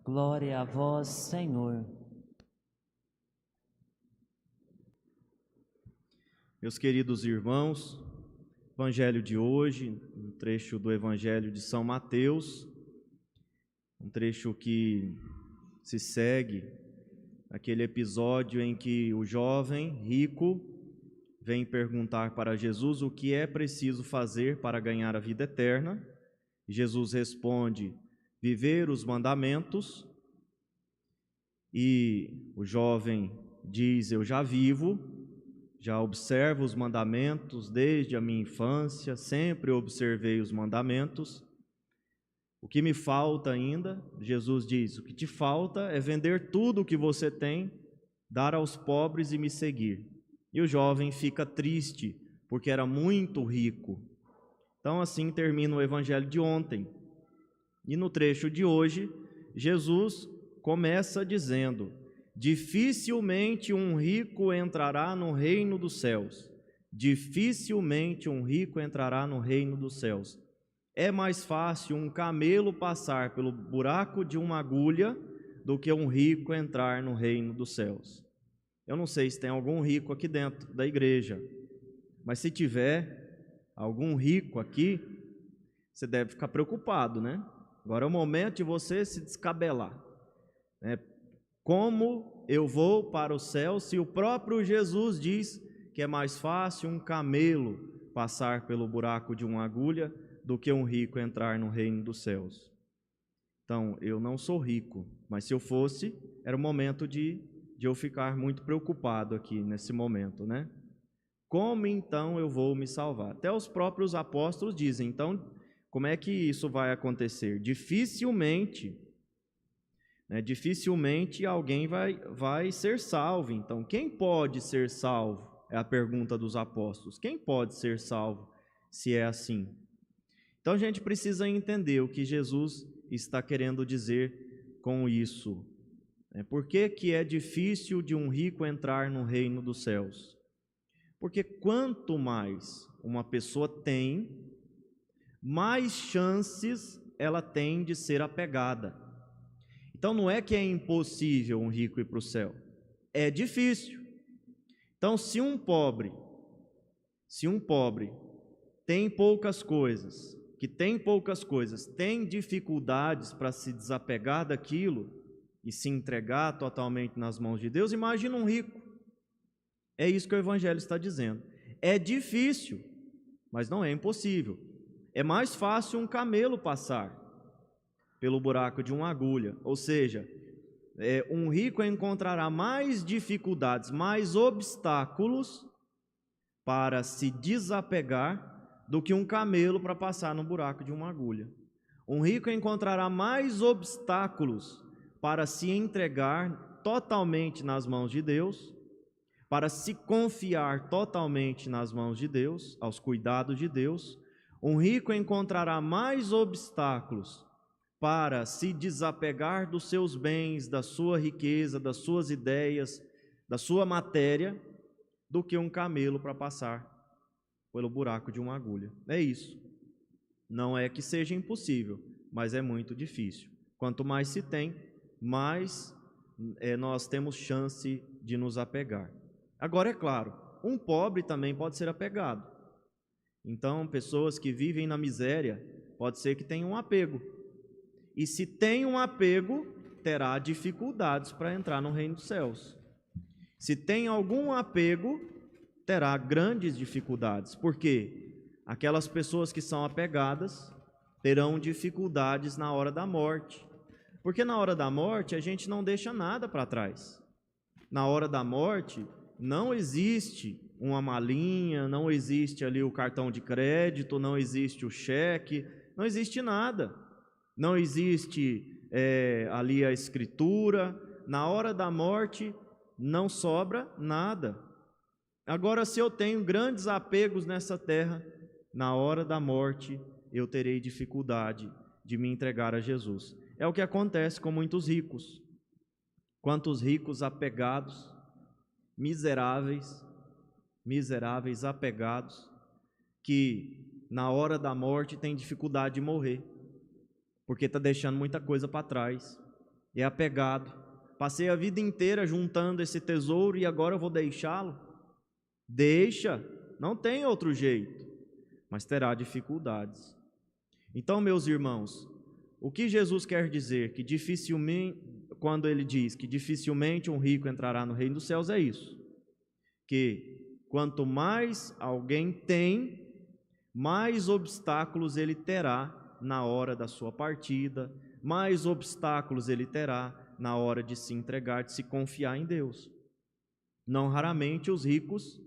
Glória a vós, Senhor. Meus queridos irmãos, Evangelho de hoje, um trecho do Evangelho de São Mateus, um trecho que se segue aquele episódio em que o jovem rico vem perguntar para Jesus o que é preciso fazer para ganhar a vida eterna. Jesus responde: viver os mandamentos. E o jovem diz: eu já vivo, já observo os mandamentos desde a minha infância, sempre observei os mandamentos. O que me falta ainda? Jesus diz: o que te falta é vender tudo o que você tem, dar aos pobres e me seguir. E o jovem fica triste, porque era muito rico. Então assim termina o evangelho de ontem. E no trecho de hoje, Jesus começa dizendo: dificilmente um rico entrará no reino dos céus. Dificilmente um rico entrará no reino dos céus. É mais fácil um camelo passar pelo buraco de uma agulha do que um rico entrar no reino dos céus. Eu não sei se tem algum rico aqui dentro da igreja, mas se tiver algum rico aqui, você deve ficar preocupado, né? Agora é o momento de você se descabelar, né? Como eu vou para o céu se o próprio Jesus diz que é mais fácil um camelo passar pelo buraco de uma agulha do que um rico entrar no reino dos céus? Então, eu não sou rico, mas se eu fosse, era o momento de eu ficar muito preocupado aqui nesse momento, né? Como então eu vou me salvar? Até os próprios apóstolos dizem: então, como é que isso vai acontecer? Dificilmente alguém vai ser salvo. Então, quem pode ser salvo? É a pergunta dos apóstolos. Quem pode ser salvo se é assim? Então, a gente precisa entender o que Jesus está querendo dizer com isso. Por que é difícil de um rico entrar no reino dos céus? Porque quanto mais uma pessoa tem, mais chances ela tem de ser apegada. Então não é que é impossível um rico ir para o céu, é difícil. Então se um pobre tem poucas coisas, tem dificuldades para se desapegar daquilo e se entregar totalmente nas mãos de Deus, imagina um rico. É isso que o Evangelho está dizendo. É difícil, mas não é impossível. É mais fácil um camelo passar pelo buraco de uma agulha, ou seja, um rico encontrará mais dificuldades, mais obstáculos para se desapegar do que um camelo para passar no buraco de uma agulha. Um rico encontrará mais obstáculos para se entregar totalmente nas mãos de Deus, para se confiar totalmente nas mãos de Deus, aos cuidados de Deus. Um rico encontrará mais obstáculos para se desapegar dos seus bens, da sua riqueza, das suas ideias, da sua matéria, do que um camelo para passar pelo buraco de uma agulha. É isso. Não é que seja impossível, mas é muito difícil. Quanto mais se tem, mais nós temos chance de nos apegar. Agora, é claro, um pobre também pode ser apegado. Então, pessoas que vivem na miséria, pode ser que tenham um apego. E se tem um apego, terá dificuldades para entrar no reino dos céus. Se tem algum apego, terá grandes dificuldades. Por quê? Aquelas pessoas que são apegadas terão dificuldades na hora da morte. Porque na hora da morte a gente não deixa nada para trás. Na hora da morte não existe uma malinha, não existe ali o cartão de crédito, não existe o cheque, não existe nada. Não existe ali a escritura. Na hora da morte não sobra nada. Agora, se eu tenho grandes apegos nessa terra, na hora da morte eu terei dificuldade de me entregar a Jesus. É o que acontece com muitos ricos. Quantos ricos apegados, miseráveis apegados, que na hora da morte têm dificuldade de morrer, porque está deixando muita coisa para trás. é apegado. Passei a vida inteira juntando esse tesouro e agora eu vou deixá-lo? Deixa, não tem outro jeito, mas terá dificuldades. Então, meus irmãos, o que Jesus quer dizer que dificilmente, quando ele diz que dificilmente um rico entrará no reino dos céus, é isso, que quanto mais alguém tem, mais obstáculos ele terá na hora da sua partida, mais obstáculos ele terá na hora de se entregar, de se confiar em Deus. Não raramente os ricos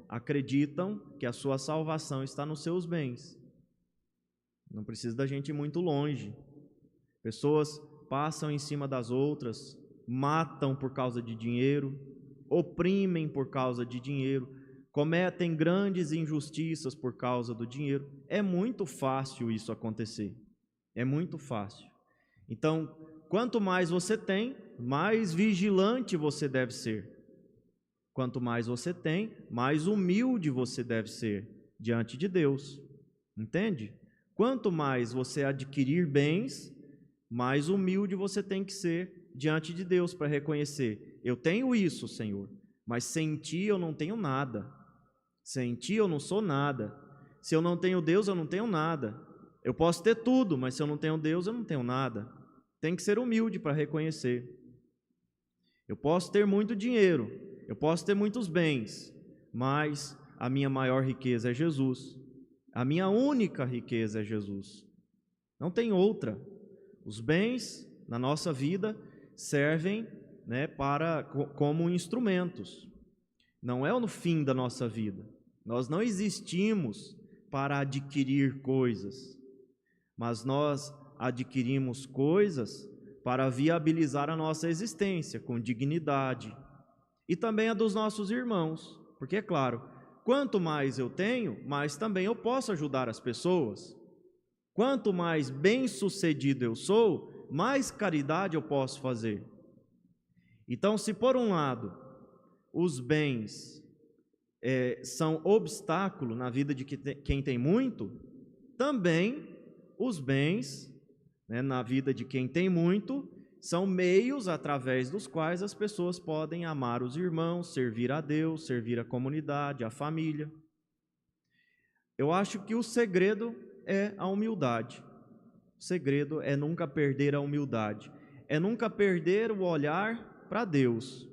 acreditam que a sua salvação está nos seus bens. Não precisa da gente ir muito longe. Pessoas passam em cima das outras, matam por causa de dinheiro, oprimem por causa de dinheiro, cometem grandes injustiças por causa do dinheiro. É muito fácil isso acontecer. É muito fácil. Então, quanto mais você tem, mais vigilante você deve ser. Quanto mais você tem, mais humilde você deve ser diante de Deus. Entende? Quanto mais você adquirir bens, mais humilde você tem que ser diante de Deus para reconhecer: eu tenho isso, Senhor, mas sem Ti eu não tenho nada. Sem Ti eu não sou nada. Se eu não tenho Deus, eu não tenho nada. Eu posso ter tudo, mas se eu não tenho Deus, eu não tenho nada. Tem que ser humilde para reconhecer. Eu posso ter muito dinheiro, eu posso ter muitos bens, mas a minha maior riqueza é Jesus. A minha única riqueza é Jesus. Não tem outra. Os bens na nossa vida servem, como instrumentos. Não é no fim da nossa vida. Nós não existimos para adquirir coisas, mas nós adquirimos coisas para viabilizar a nossa existência com dignidade e também a dos nossos irmãos, porque é claro, quanto mais eu tenho, mais também eu posso ajudar as pessoas. Quanto mais bem-sucedido eu sou, mais caridade eu posso fazer. Então, se por um lado os bens são obstáculo na vida de quem tem muito, também os bens, na vida de quem tem muito, são meios através dos quais as pessoas podem amar os irmãos, servir a Deus, servir a comunidade, a família. Eu acho que o segredo é a humildade. O segredo é nunca perder a humildade, é nunca perder o olhar para Deus.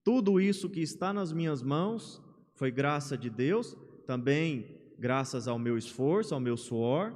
Tudo isso que está nas minhas mãos foi graça de Deus, também graças ao meu esforço, ao meu suor,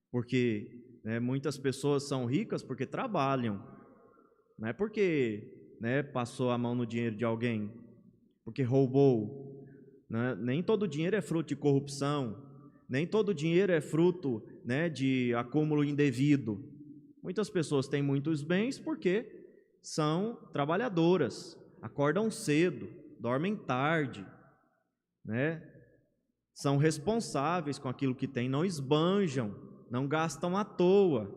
porque muitas pessoas são ricas porque trabalham, não é porque passou a mão no dinheiro de alguém, porque roubou. Nem todo dinheiro é fruto de corrupção, nem todo dinheiro é fruto de acúmulo indevido. Muitas pessoas têm muitos bens porque são trabalhadoras, acordam cedo, dormem tarde, são responsáveis com aquilo que têm, não esbanjam, não gastam à toa.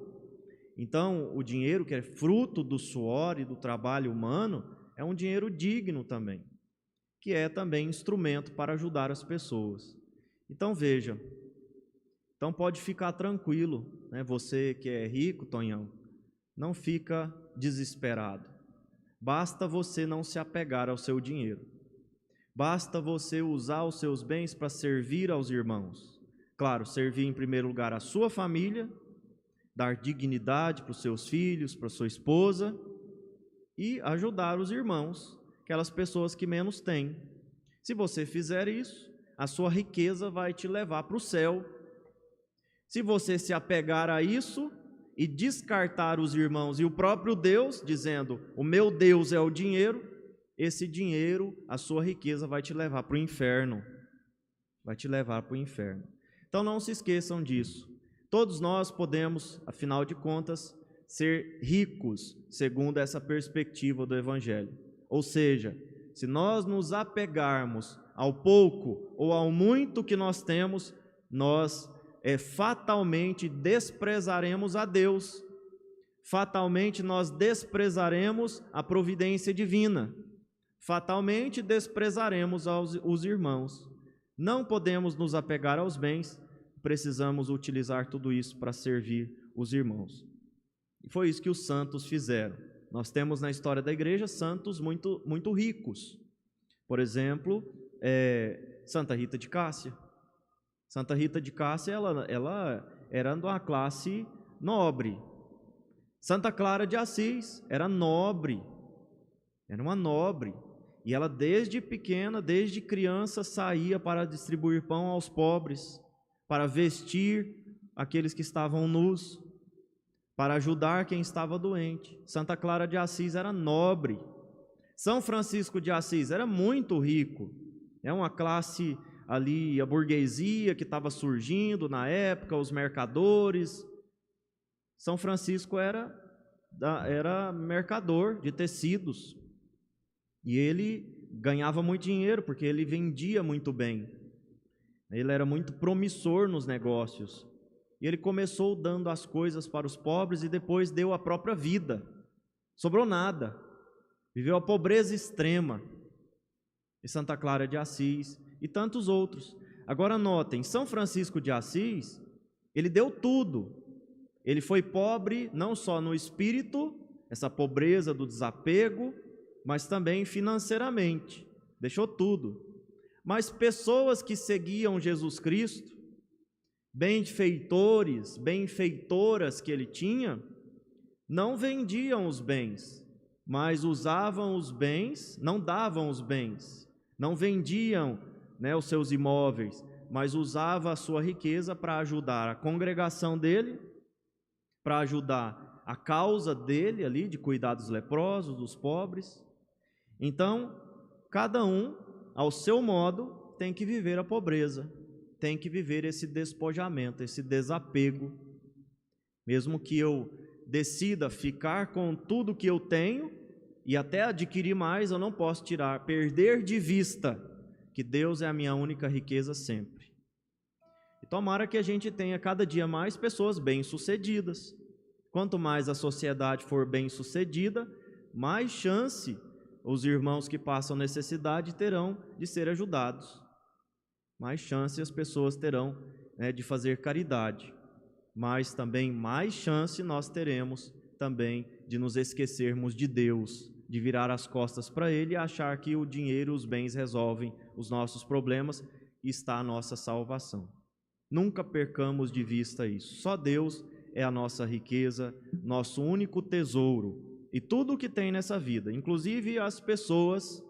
Então, o dinheiro que é fruto do suor e do trabalho humano é um dinheiro digno também, que é também instrumento para ajudar as pessoas. Então, veja, então pode ficar tranquilo, você que é rico, Tonhão, não fica desesperado. Basta você não se apegar ao seu dinheiro. Basta você usar os seus bens para servir aos irmãos. Claro, servir em primeiro lugar a sua família, dar dignidade para os seus filhos, para a sua esposa e ajudar os irmãos, aquelas pessoas que menos têm. Se você fizer isso, a sua riqueza vai te levar para o céu. Se você se apegar a isso e descartar os irmãos e o próprio Deus, dizendo, o meu Deus é o dinheiro, esse dinheiro, a sua riqueza vai te levar para o inferno. Vai te levar para o inferno. Então não se esqueçam disso. Todos nós podemos, afinal de contas, ser ricos, segundo essa perspectiva do Evangelho. Ou seja, se nós nos apegarmos ao pouco ou ao muito que nós temos, nós fatalmente desprezaremos a Deus. Fatalmente nós desprezaremos a providência divina. Fatalmente desprezaremos os irmãos. Não podemos nos apegar aos bens, precisamos utilizar tudo isso para servir os irmãos. E foi isso que os santos fizeram. Nós temos na história da igreja santos muito, muito ricos. Por exemplo, Santa Rita de Cássia. Santa Rita de Cássia, ela era de uma classe nobre. Santa Clara de Assis era nobre, era uma nobre. E ela desde pequena, desde criança, saía para distribuir pão aos pobres, para vestir aqueles que estavam nus, para ajudar quem estava doente. Santa Clara de Assis era nobre. São Francisco de Assis era muito rico. É uma classe ali, a burguesia que estava surgindo na época, os mercadores. São Francisco era mercador de tecidos. E ele ganhava muito dinheiro, porque ele vendia muito bem. Ele era muito promissor nos negócios. E ele começou dando as coisas para os pobres e depois deu a própria vida. Sobrou nada. Viveu a pobreza extrema. E Santa Clara de Assis e tantos outros. Agora notem, São Francisco de Assis, ele deu tudo. Ele foi pobre não só no espírito, essa pobreza do desapego, mas também financeiramente. Deixou tudo. Mas pessoas que seguiam Jesus Cristo, benfeitores, benfeitoras que ele tinha, não vendiam os bens, mas usavam os bens, não davam os bens, não vendiam, os seus imóveis, mas usava a sua riqueza para ajudar a congregação dele, para ajudar a causa dele ali, de cuidar dos leprosos, dos pobres. Então, cada um, ao seu modo, tem que viver a pobreza, tem que viver esse despojamento, esse desapego. Mesmo que eu decida ficar com tudo que eu tenho e até adquirir mais, eu não posso perder de vista que Deus é a minha única riqueza sempre. E tomara que a gente tenha cada dia mais pessoas bem-sucedidas. Quanto mais a sociedade for bem-sucedida, mais chance os irmãos que passam necessidade terão de ser ajudados. Mais chance as pessoas terão de fazer caridade. Mas também mais chance nós teremos também de nos esquecermos de Deus, de virar as costas para Ele e achar que o dinheiro, os bens resolvem os nossos problemas e está a nossa salvação. Nunca percamos de vista isso. Só Deus é a nossa riqueza, nosso único tesouro. E tudo o que tem nessa vida, inclusive as pessoas,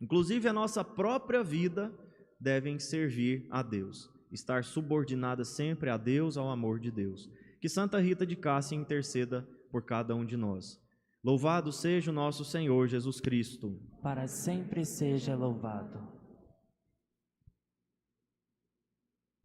inclusive a nossa própria vida, devem servir a Deus. Estar subordinada sempre a Deus, ao amor de Deus. Que Santa Rita de Cássia interceda por cada um de nós. Louvado seja o nosso Senhor Jesus Cristo. Para sempre seja louvado.